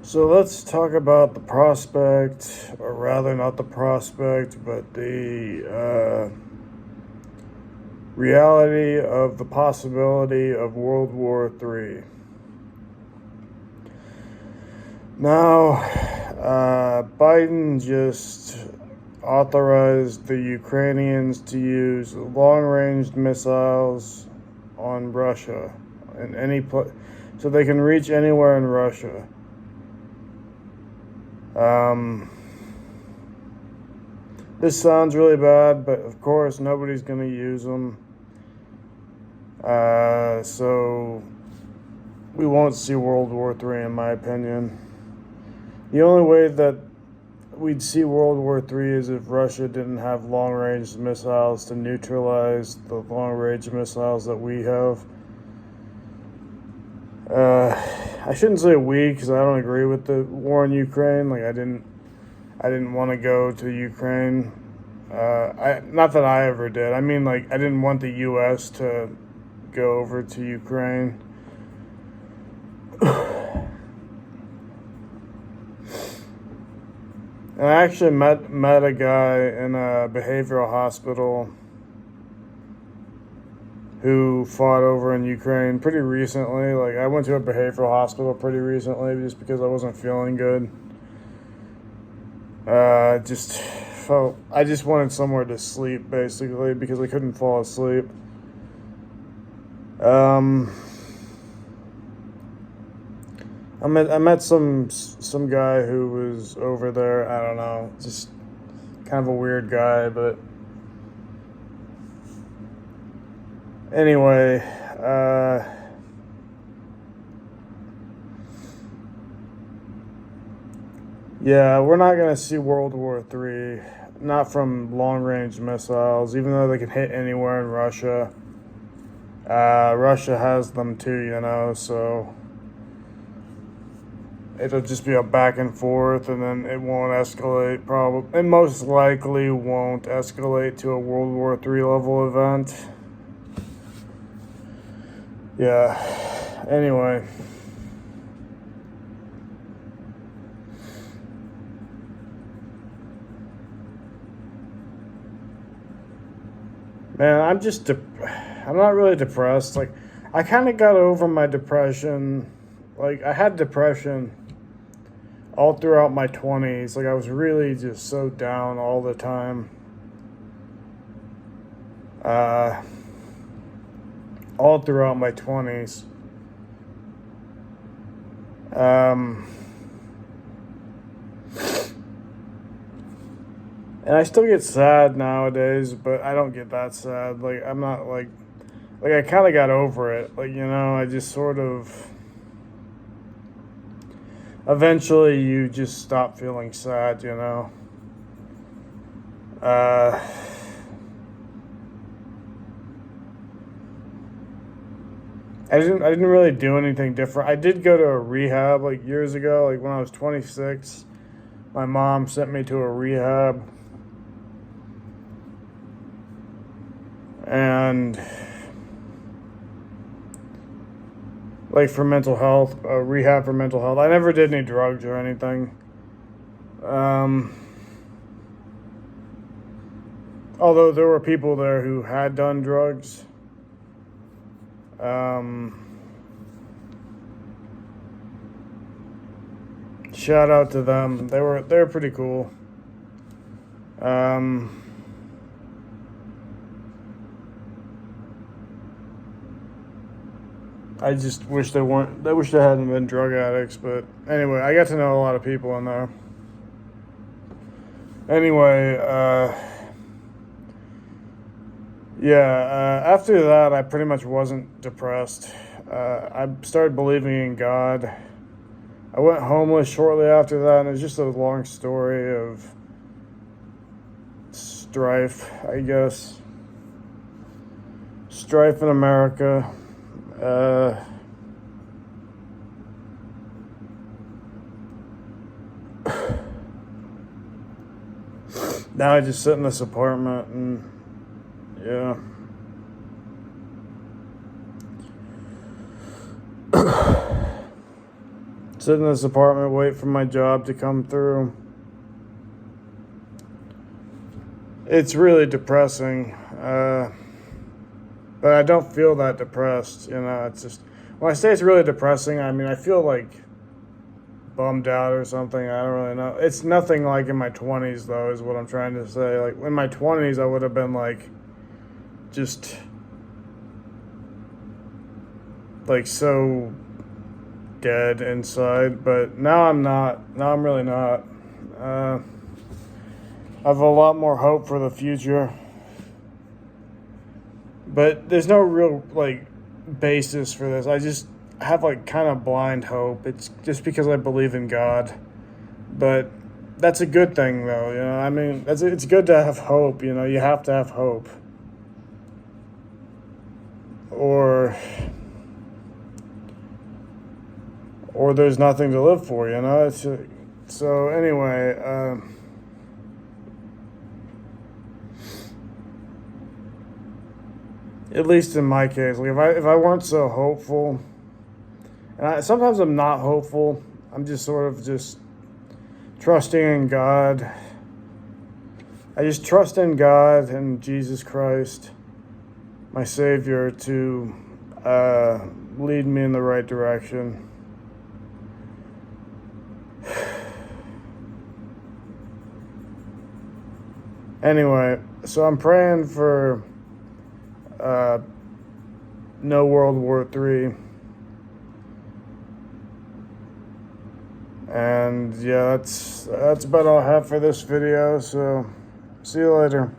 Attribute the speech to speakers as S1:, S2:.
S1: So let's talk about the prospect, or rather, not the prospect, but the reality of the possibility of World War III. Now, Biden just authorized the Ukrainians to use long-range missiles on Russia in any place, so they can reach anywhere in Russia. This sounds really bad, but of course nobody's going to use them. So we won't see World War III, in my opinion. The only way that we'd see World War III is if Russia didn't have long-range missiles to neutralize the long-range missiles that we have. I shouldn't say we, because I don't agree with the war in Ukraine. Like I didn't want to go to Ukraine. Not that I ever did. I mean, like I didn't want the U.S. to go over to Ukraine. And I actually met a guy in a behavioral hospital who fought over in Ukraine pretty recently. Like I went to a behavioral hospital pretty recently just because I wasn't feeling good. I just wanted somewhere to sleep basically because I couldn't fall asleep. I met some guy who was over there. I don't know, just kind of a weird guy, but anyway, yeah, we're not gonna see World War III, not from long-range missiles, even though they can hit anywhere in Russia. Russia has them too, so it'll just be a back and forth, and then it won't escalate. It most likely won't escalate to a World War III level event. Yeah. Anyway. Man, I'm not really depressed. Like, I kind of got over my depression. Like, I had depression all throughout my 20s. Like, I was really just so down all the time. All throughout my 20s. And I still get sad nowadays, but I don't get that sad. Like, I'm not like I kind of got over it. Like, I just sort of, eventually you just stop feeling sad, I didn't really do anything different. I did go to a rehab like years ago, like when I was 26. My mom sent me to a rehab. And like for mental health, rehab for mental health. I never did any drugs or anything. Although there were people there who had done drugs. Shout out to them. They were pretty cool. I just wish they weren't. I wish they hadn't been drug addicts. But anyway, I got to know a lot of people in there. Anyway, yeah. After that, I pretty much wasn't depressed. I started believing in God. I went homeless shortly after that, and it's just a long story of strife, I guess. Strife in America. Now I just sit in this apartment and yeah. sit in this apartment, wait for my job to come through. It's really depressing. But I don't feel that depressed, you know. It's just, when I say it's really depressing, I mean, I feel like bummed out or something. I don't really know. It's nothing like in my 20s, though, is what I'm trying to say. Like, in my 20s, I would have been like, just, like, so dead inside. But now I'm not. Now I'm really not. I have a lot more hope for the future. But there's no real, like, basis for this. I just have, like, kind of blind hope. It's just because I believe in God. But that's a good thing, though, you know. I mean, it's good to have hope, you know. You have to have hope. Or there's nothing to live for, you know. So anyway, at least in my case, like if I weren't so hopeful, and sometimes I'm not hopeful, I'm just sort of just trusting in God. I just trust in God and Jesus Christ, my Savior, to lead me in the right direction. Anyway, so I'm praying for no World War III. And yeah, that's about all I have for this video. So see you later.